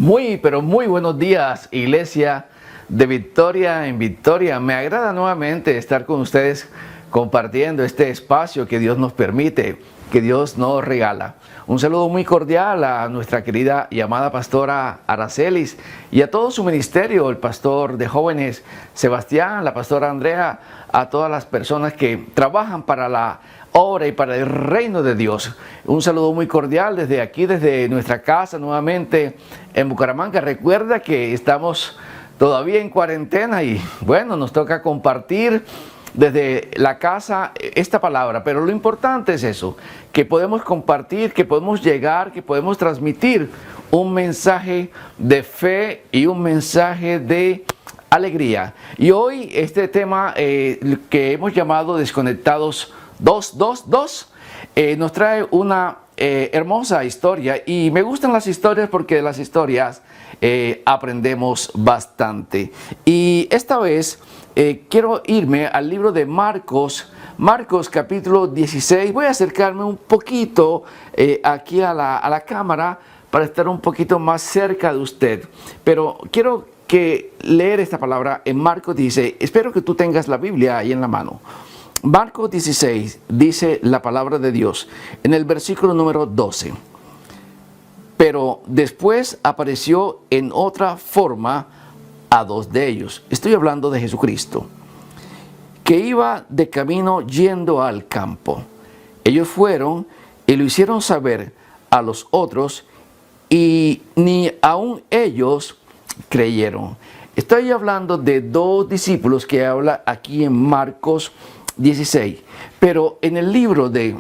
Muy, pero muy buenos días, Iglesia de Victoria en Victoria. Me agrada nuevamente estar con ustedes compartiendo este espacio que Dios nos permite, que Dios nos regala. Un saludo muy cordial a nuestra querida y amada pastora Aracelis y a todo su ministerio, el pastor de jóvenes Sebastián, la pastora Andrea, a todas las personas que trabajan para la obra y para el reino de Dios. Un saludo muy cordial desde aquí, desde nuestra casa nuevamente en Bucaramanga. Recuerda que estamos todavía en cuarentena y bueno, nos toca compartir desde la casa esta palabra, pero lo importante es eso, que podemos compartir, que podemos llegar, que podemos transmitir un mensaje de fe y un mensaje de alegría. Y hoy este tema que hemos llamado Desconectados 222 nos trae una hermosa historia, y me gustan las historias porque de las historias aprendemos bastante. Y esta vez quiero irme al libro de Marcos capítulo 16. Voy a acercarme un poquito aquí a la cámara para estar un poquito más cerca de usted, pero quiero leer esta palabra en Marcos 16. Espero que tú tengas la Biblia ahí en la mano. Marcos 16 dice la palabra de Dios en el versículo número 12. Pero después apareció en otra forma a dos de ellos. Estoy hablando de Jesucristo, que iba de camino yendo al campo. Ellos fueron y lo hicieron saber a los otros, y ni aun ellos creyeron. Estoy hablando de dos discípulos que habla aquí en Marcos 16, pero en el libro de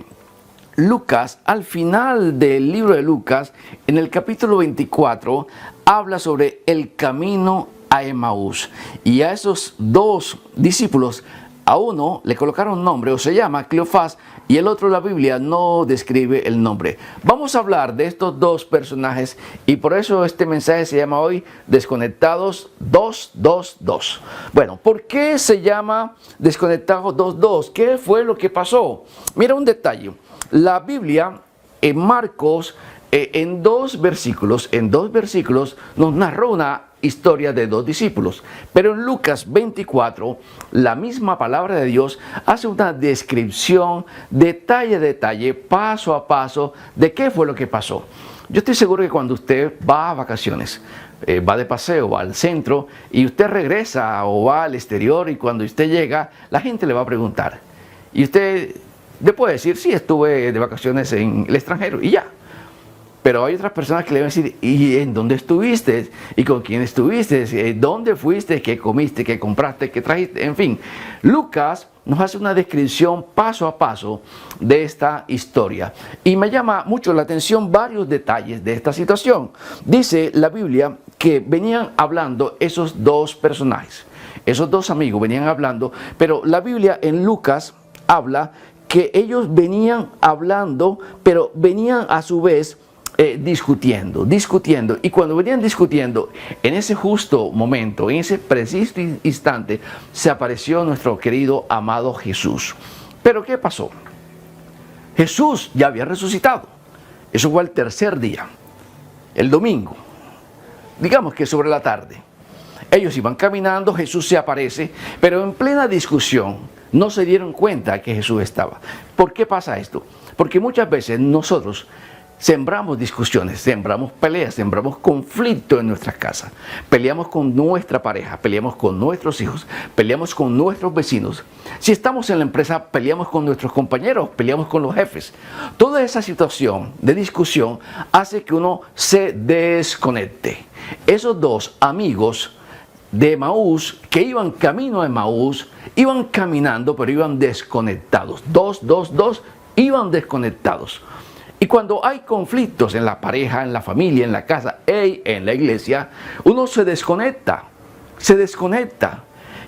Lucas, al final del libro de Lucas, en el capítulo 24, habla sobre el camino a Emaús. Y a esos dos discípulos, a uno le colocaron nombre, o se llama Cleofás, y el otro la Biblia no describe el nombre. Vamos a hablar de estos dos personajes, y por eso este mensaje se llama hoy Desconectados 222. Bueno, ¿por qué se llama Desconectados 222? ¿Qué fue lo que pasó? Mira un detalle. La Biblia en Marcos, en dos versículos, nos narró una historia de dos discípulos. Pero en Lucas 24, la misma palabra de Dios hace una descripción detalle a detalle, paso a paso, de qué fue lo que pasó. Yo estoy seguro que cuando usted va a vacaciones, va de paseo, va al centro, y usted regresa o va al exterior, y cuando usted llega, la gente le va a preguntar. Y usted le puede decir, sí, estuve de vacaciones en el extranjero, y ya. Pero hay otras personas que le van a decir, ¿y en dónde estuviste? ¿Y con quién estuviste? ¿Dónde fuiste? ¿Qué comiste? ¿Qué compraste? ¿Qué trajiste? En fin, Lucas nos hace una descripción paso a paso de esta historia. Y me llama mucho la atención varios detalles de esta situación. Dice la Biblia que venían hablando esos dos personajes, esos dos amigos venían hablando, pero la Biblia en Lucas habla que ellos venían hablando, pero venían a su vez discutiendo. Y cuando venían discutiendo, en ese justo momento, en ese preciso instante, se apareció nuestro querido amado Jesús. Pero ¿qué pasó? Jesús ya había resucitado. Eso fue el tercer día, el domingo, digamos que sobre la tarde. Ellos iban caminando, Jesús se aparece, pero en plena discusión no se dieron cuenta que Jesús estaba. ¿Por qué pasa esto? Porque muchas veces nosotros sembramos discusiones, sembramos peleas, sembramos conflicto en nuestras casas. Peleamos con nuestra pareja, peleamos con nuestros hijos, peleamos con nuestros vecinos. Si estamos en la empresa, peleamos con nuestros compañeros, peleamos con los jefes. Toda esa situación de discusión hace que uno se desconecte. Esos dos amigos de Emaús, que iban camino a Emaús, iban caminando, pero iban desconectados. Dos, iban desconectados. Y cuando hay conflictos en la pareja, en la familia, en la casa y en la iglesia, uno se desconecta.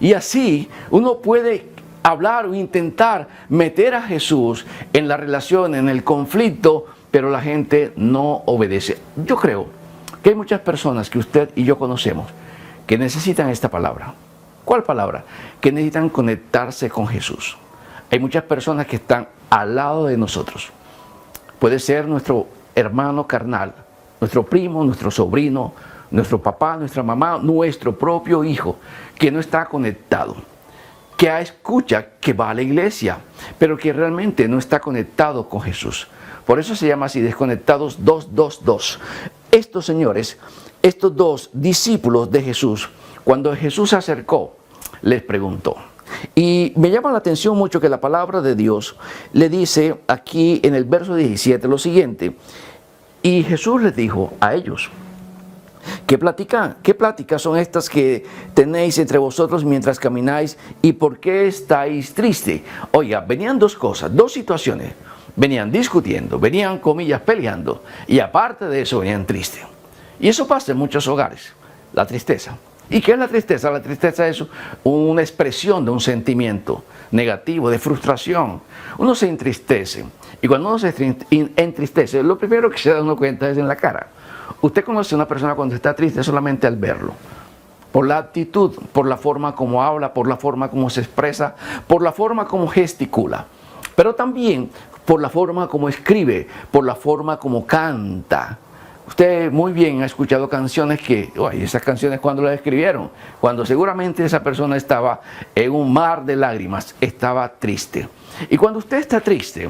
Y así uno puede hablar o intentar meter a Jesús en la relación, en el conflicto, pero la gente no obedece. Yo creo que hay muchas personas que usted y yo conocemos que necesitan esta palabra. ¿Cuál palabra? Que necesitan conectarse con Jesús. Hay muchas personas que están al lado de nosotros. Puede ser nuestro hermano carnal, nuestro primo, nuestro sobrino, nuestro papá, nuestra mamá, nuestro propio hijo, que no está conectado, que escucha que va a la iglesia, pero que realmente no está conectado con Jesús. Por eso se llama así, desconectados 222. Estos señores, estos dos discípulos de Jesús, cuando Jesús se acercó, les preguntó. Y me llama la atención mucho que la palabra de Dios le dice aquí en el verso 17 lo siguiente. Y Jesús les dijo a ellos: ¿Qué pláticas son estas que tenéis entre vosotros mientras camináis? ¿Y por qué estáis tristes? Oiga, venían dos cosas, dos situaciones. Venían discutiendo, venían, comillas, peleando. Y aparte de eso, venían tristes. Y eso pasa en muchos hogares, la tristeza. ¿Y qué es la tristeza? La tristeza es una expresión de un sentimiento negativo, de frustración. Uno se entristece. Y cuando uno se entristece, lo primero que se da uno cuenta es en la cara. Usted conoce a una persona cuando está triste solamente al verlo. Por la actitud, por la forma como habla, por la forma como se expresa, por la forma como gesticula. Pero también por la forma como escribe, por la forma como canta. Usted muy bien ha escuchado canciones que, esas canciones cuando las escribieron, cuando seguramente esa persona estaba en un mar de lágrimas, estaba triste. Y cuando usted está triste,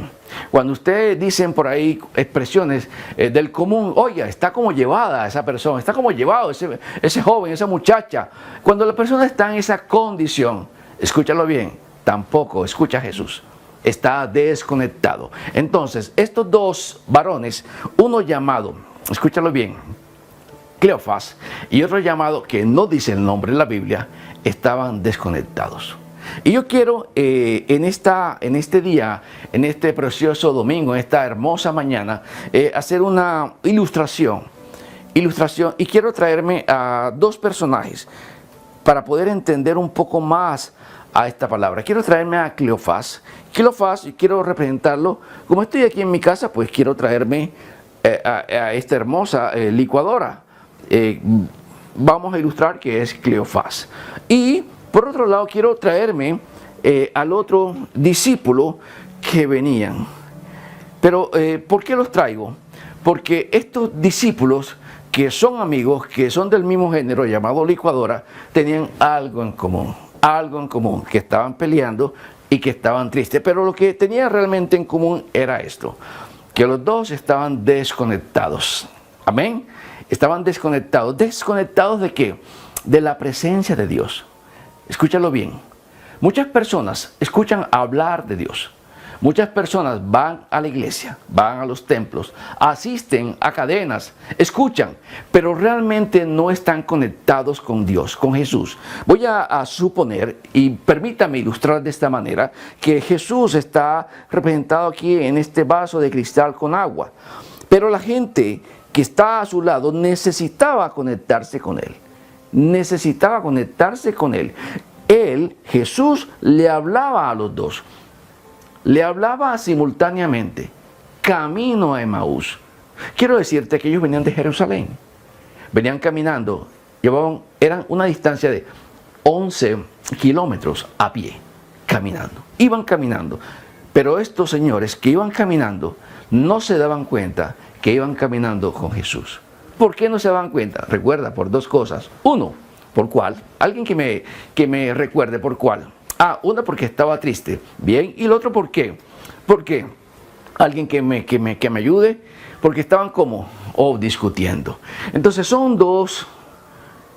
cuando usted dicen por ahí expresiones del común, oye, está como llevada esa persona, está como llevado ese joven, esa muchacha. Cuando la persona está en esa condición, escúchalo bien, tampoco escucha a Jesús. Está desconectado. Entonces, estos dos varones, uno llamado, escúchalo bien, Cleofas, y otro llamado, que no dice el nombre en la Biblia, estaban desconectados. Y yo quiero en este día, en este precioso domingo, en esta hermosa mañana, hacer una ilustración, y quiero traerme a dos personajes para poder entender un poco más a esta palabra. Quiero traerme a Cleofas, y quiero representarlo. Como estoy aquí en mi casa, pues quiero traerme a esta hermosa licuadora. Vamos a ilustrar que es Cleofas. Y por otro lado, quiero traerme al otro discípulo que venían. Pero, ¿por qué los traigo? Porque estos discípulos, que son amigos, que son del mismo género llamado licuadora, tenían algo en común, que estaban peleando y que estaban tristes. Pero lo que tenían realmente en común era esto, que los dos estaban desconectados. Amén. Estaban desconectados. ¿Desconectados de qué? De la presencia de Dios. Escúchalo bien. Muchas personas escuchan hablar de Dios. Muchas personas van a la iglesia, van a los templos, asisten a cadenas, escuchan, pero realmente no están conectados con Dios, con Jesús. Voy a suponer, y permítame ilustrar de esta manera, que Jesús está representado aquí en este vaso de cristal con agua. Pero la gente que está a su lado necesitaba conectarse con Él. Necesitaba conectarse con Él. Jesús, le hablaba a los dos. Le hablaba simultáneamente, camino a Emaús. Quiero decirte que ellos venían de Jerusalén, venían caminando, eran una distancia de 11 kilómetros a pie, caminando. Iban caminando, pero estos señores que iban caminando no se daban cuenta que iban caminando con Jesús. ¿Por qué no se daban cuenta? Recuerda, por dos cosas. Uno, ¿por cuál? Alguien que me recuerde por cuál. Una porque estaba triste. Bien, y el otro ¿por qué? ¿Por qué? Alguien que me ayude. Porque estaban como discutiendo. Entonces son dos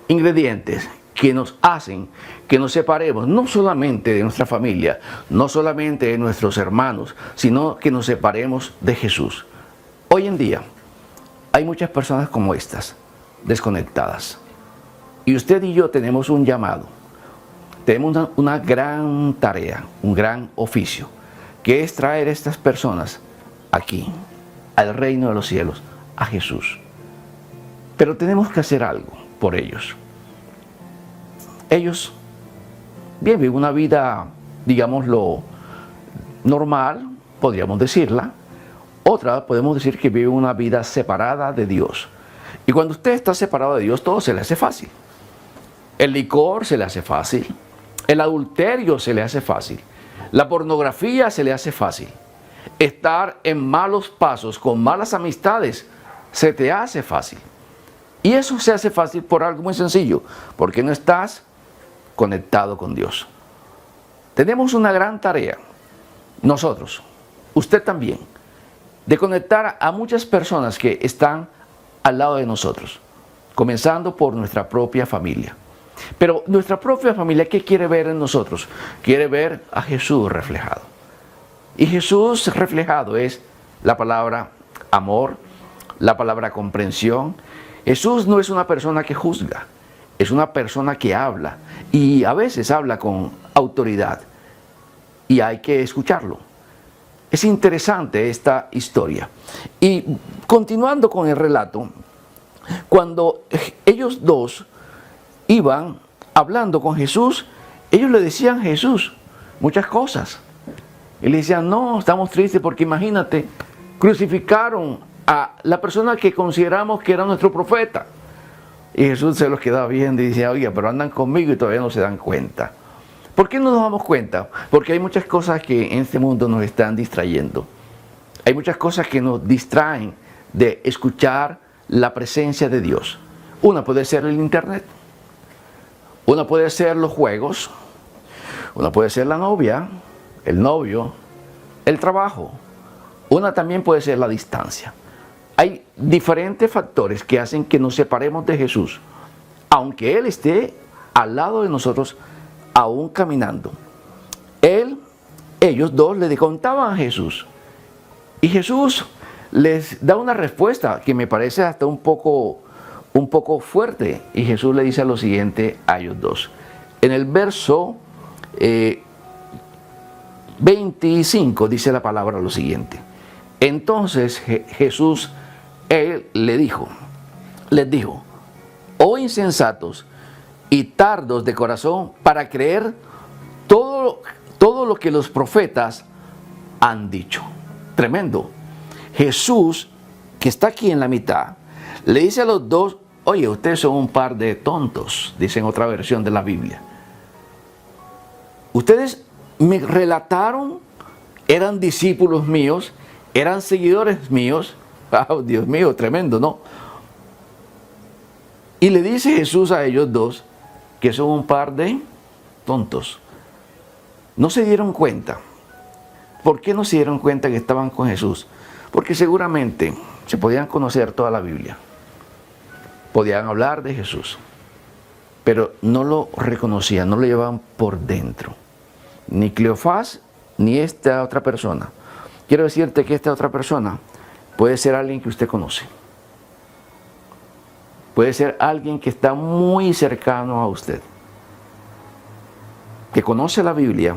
ingredientes que nos hacen que nos separemos, no solamente de nuestra familia, no solamente de nuestros hermanos, sino que nos separemos de Jesús. Hoy en día hay muchas personas como estas, desconectadas. Y usted y yo tenemos un llamado. Tenemos una gran tarea, un gran oficio, que es traer a estas personas aquí, al reino de los cielos, a Jesús. Pero tenemos que hacer algo por ellos. Ellos viven una vida, digámoslo, normal, podríamos decirla. Otra, podemos decir que vive una vida separada de Dios. Y cuando usted está separado de Dios, todo se le hace fácil. El licor se le hace fácil. El adulterio se le hace fácil. La pornografía se le hace fácil. Estar en malos pasos, con malas amistades, se te hace fácil. Y eso se hace fácil por algo muy sencillo, porque no estás conectado con Dios. Tenemos una gran tarea, nosotros, usted también, de conectar a muchas personas que están al lado de nosotros, comenzando por nuestra propia familia. Pero nuestra propia familia, ¿qué quiere ver en nosotros? Quiere ver a Jesús reflejado. Y Jesús reflejado es la palabra amor, la palabra comprensión. Jesús no es una persona que juzga, es una persona que habla y a veces habla con autoridad y hay que escucharlo. Es interesante esta historia. Y continuando con el relato, cuando ellos dos iban hablando con Jesús, ellos le decían a Jesús muchas cosas. Y le decían, no, estamos tristes porque imagínate, crucificaron a la persona que consideramos que era nuestro profeta. Y Jesús se los quedaba viendo y decía, oiga, pero andan conmigo y todavía no se dan cuenta. ¿Por qué no nos damos cuenta? Porque hay muchas cosas que en este mundo nos están distrayendo. Hay muchas cosas que nos distraen de escuchar la presencia de Dios. Una puede ser el internet. Una puede ser los juegos. Una puede ser la novia, el novio, el trabajo. Una también puede ser la distancia. Hay diferentes factores que hacen que nos separemos de Jesús, aunque Él esté al lado de nosotros, aún caminando. Ellos dos le contaban a Jesús, y Jesús les da una respuesta que me parece hasta un poco fuerte, y Jesús le dice lo siguiente a ellos dos. En el verso 25 dice la palabra lo siguiente. Entonces Jesús les dijo, oh insensatos y tardos de corazón para creer todo lo que los profetas han dicho. Tremendo. Jesús, que está aquí en la mitad, le dice a los dos, oye, ustedes son un par de tontos, dice en otra versión de la Biblia. Ustedes me relataron, eran discípulos míos, eran seguidores míos. Oh, Dios mío, tremendo, ¿no? Y le dice Jesús a ellos dos que son un par de tontos. No se dieron cuenta. ¿Por qué no se dieron cuenta que estaban con Jesús? Porque seguramente se podían conocer toda la Biblia. Podían hablar de Jesús. Pero no lo reconocían, no lo llevaban por dentro. Ni Cleofás, ni esta otra persona. Quiero decirte que esta otra persona puede ser alguien que usted conoce. Puede ser alguien que está muy cercano a usted. Que conoce la Biblia.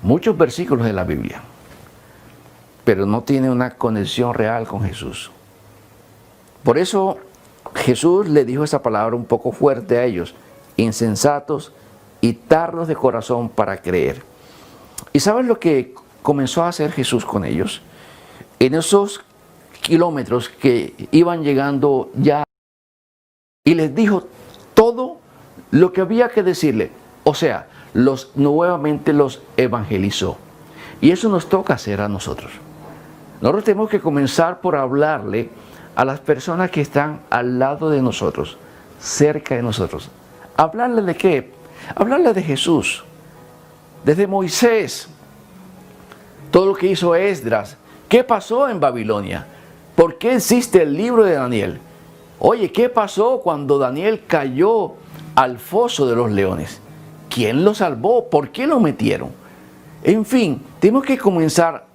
Muchos versículos de la Biblia. Pero no tiene una conexión real con Jesús. Por eso Jesús le dijo esa palabra un poco fuerte a ellos. Insensatos y tardos de corazón para creer. ¿Y sabes lo que comenzó a hacer Jesús con ellos? En esos kilómetros que iban llegando ya, y les dijo todo lo que había que decirle. O sea, nuevamente los evangelizó. Y eso nos toca hacer a nosotros. Nosotros tenemos que comenzar por hablarle a las personas que están al lado de nosotros, cerca de nosotros. ¿Hablarle de qué? Hablarle de Jesús. Desde Moisés, todo lo que hizo Esdras. ¿Qué pasó en Babilonia? ¿Por qué existe el libro de Daniel? Oye, ¿qué pasó cuando Daniel cayó al foso de los leones? ¿Quién lo salvó? ¿Por qué lo metieron? En fin, tenemos que comenzar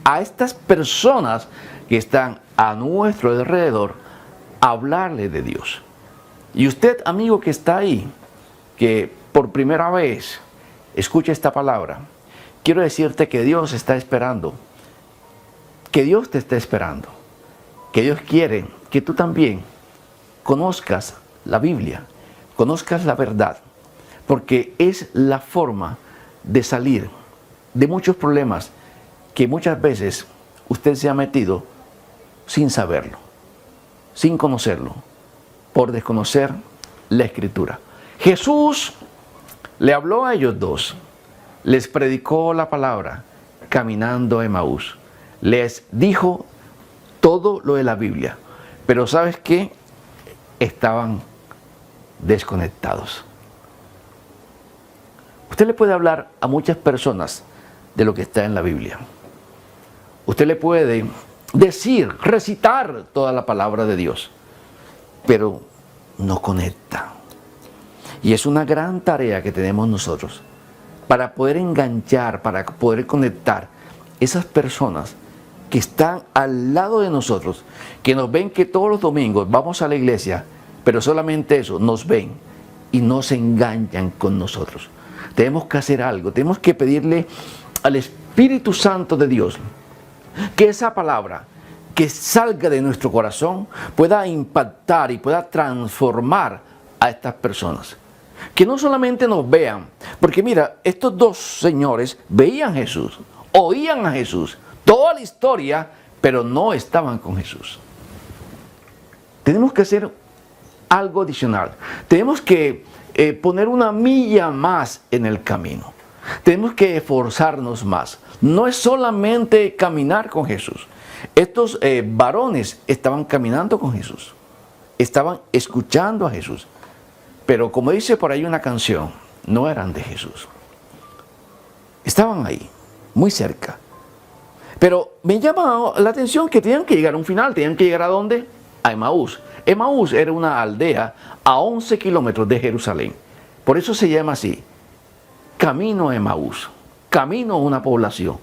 a estas personas que están a nuestro alrededor a hablarle de Dios. Y usted, amigo que está ahí, que por primera vez escucha esta palabra, quiero decirte que Dios está esperando, que Dios te está esperando, que Dios quiere que tú también conozcas la Biblia, conozcas la verdad, porque es la forma de salir de muchos problemas que muchas veces usted se ha metido sin saberlo, sin conocerlo, por desconocer la Escritura. Jesús le habló a ellos dos, les predicó la palabra caminando a Emaús, les dijo todo lo de la Biblia, Pero ¿sabes qué? Estaban desconectados. Usted le puede hablar a muchas personas de lo que está en la Biblia. Usted le puede decir, recitar toda la palabra de Dios, pero no conecta. Y es una gran tarea que tenemos nosotros para poder enganchar, para poder conectar esas personas que están al lado de nosotros, que nos ven que todos los domingos vamos a la iglesia, pero solamente eso, nos ven y no se enganchan con nosotros. Tenemos que hacer algo, tenemos que pedirle al Espíritu Santo de Dios que esa palabra que salga de nuestro corazón pueda impactar y pueda transformar a estas personas. Que no solamente nos vean, porque mira, estos dos señores veían a Jesús, oían a Jesús, toda la historia, pero no estaban con Jesús. Tenemos que hacer algo adicional. Tenemos que poner una milla más en el camino. Tenemos que esforzarnos más. No es solamente caminar con Jesús. Estos varones estaban caminando con Jesús. Estaban escuchando a Jesús. Pero como dice por ahí una canción, no eran de Jesús. Estaban ahí, muy cerca. Pero me llama la atención que tenían que llegar a un final. ¿Tenían que llegar a dónde? A Emaús. Emaús era una aldea a 11 kilómetros de Jerusalén. Por eso se llama así, camino a Emaús, camino a una población.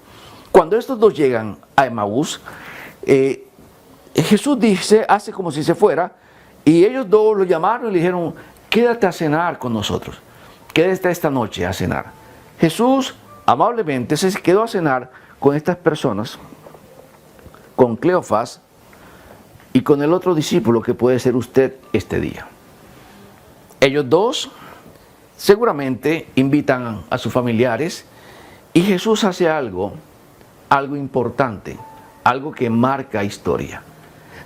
Cuando estos dos llegan a Emaús, Jesús hace como si se fuera, y ellos dos lo llamaron y le dijeron, quédate a cenar con nosotros, quédate esta noche a cenar. Jesús amablemente se quedó a cenar con estas personas, con Cleofás y con el otro discípulo que puede ser usted este día. Ellos dos seguramente invitan a sus familiares y Jesús hace algo importante, algo que marca historia.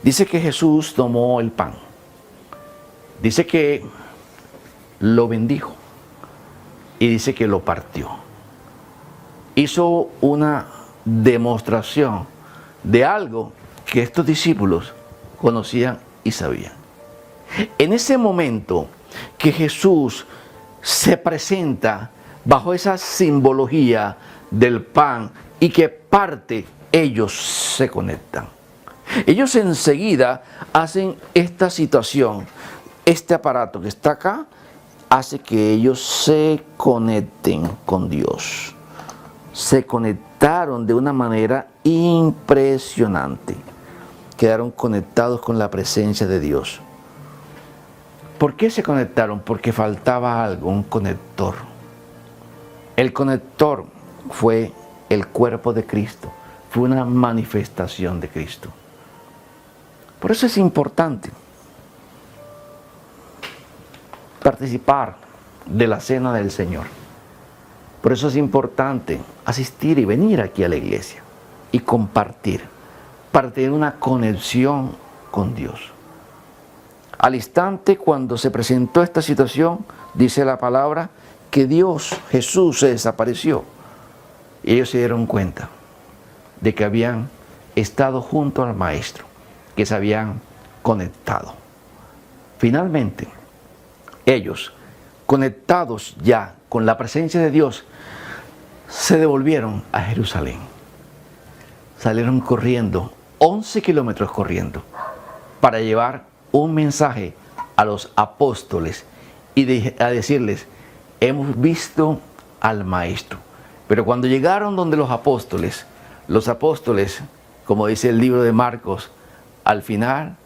Dice que Jesús tomó el pan, dice que lo bendijo y dice que lo partió. Hizo una demostración de algo que estos discípulos conocían y sabían. En ese momento que Jesús se presenta bajo esa simbología del pan y que parte, ellos se conectan. Ellos enseguida hacen esta situación, este aparato que está acá, hace que ellos se conecten con Dios. Se conectaron de una manera impresionante. Quedaron conectados con la presencia de Dios. ¿Por qué se conectaron? Porque faltaba algo, un conector. El conector fue el cuerpo de Cristo, fue una manifestación de Cristo. Por eso es importante participar de la cena del Señor. Por eso es importante asistir y venir aquí a la iglesia y compartir, para tener una conexión con Dios. Al instante cuando se presentó esta situación, dice la palabra, que Jesús se desapareció. Y ellos se dieron cuenta de que habían estado junto al Maestro, que se habían conectado. Finalmente, ellos, conectados ya con la presencia de Dios, se devolvieron a Jerusalén. Salieron corriendo, 11 kilómetros corriendo, para llevar un mensaje a los apóstoles y a decirles, hemos visto al Maestro. Pero cuando llegaron donde los apóstoles, como dice el libro de Marcos, al final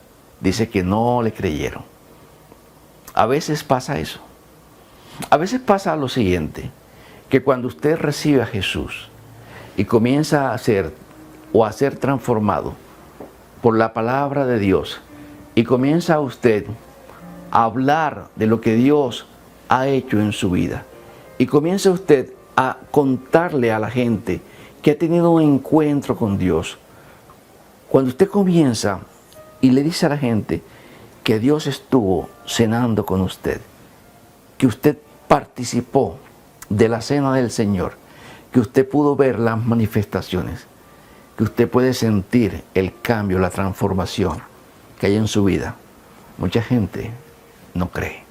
dice que no le creyeron. A veces pasa eso. A veces pasa lo siguiente, que cuando usted recibe a Jesús y comienza a ser transformado por la palabra de Dios y comienza usted a hablar de lo que Dios ha hecho en su vida y comienza usted a contarle a la gente que ha tenido un encuentro con Dios, cuando usted comienza y le dice a la gente que Dios estuvo cenando con usted, que usted participó de la cena del Señor, que usted pudo ver las manifestaciones, que usted puede sentir el cambio, la transformación, que hay en su vida, mucha gente no cree.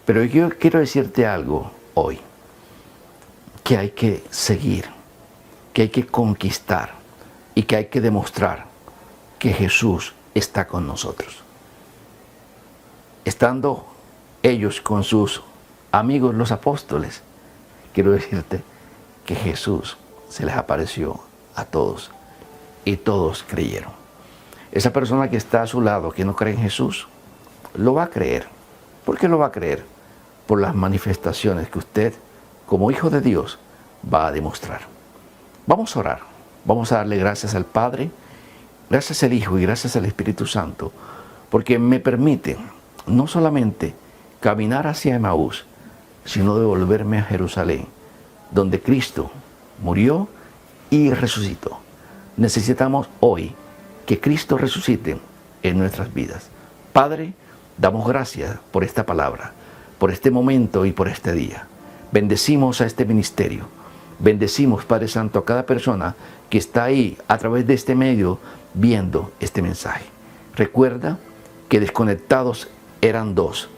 Pero yo quiero decirte algo hoy, que hay que seguir, que hay que conquistar y que hay que demostrar que Jesús está con nosotros. Estando ellos con sus amigos los apóstoles, quiero decirte que Jesús se les apareció a todos y todos creyeron. Esa persona que está a su lado, que no cree en Jesús, lo va a creer. ¿Por qué lo va a creer? Por las manifestaciones que usted, como hijo de Dios, va a demostrar. Vamos a orar. Vamos a darle gracias al Padre, gracias al Hijo y gracias al Espíritu Santo, porque me permiten no solamente caminar hacia Emaús, sino devolverme a Jerusalén, donde Cristo murió y resucitó. Necesitamos hoy que Cristo resucite en nuestras vidas. Padre, damos gracias por esta palabra, por este momento y por este día. Bendecimos a este ministerio. Bendecimos, Padre Santo, a cada persona que está ahí a través de este medio viendo este mensaje. Recuerda que desconectados eran 2,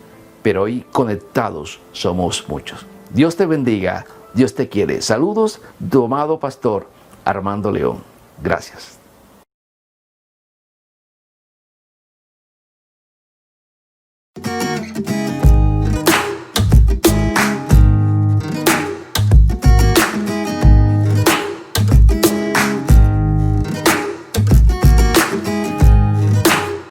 pero hoy conectados somos muchos. Dios te bendiga, Dios te quiere. Saludos, tu amado pastor Armando León. Gracias.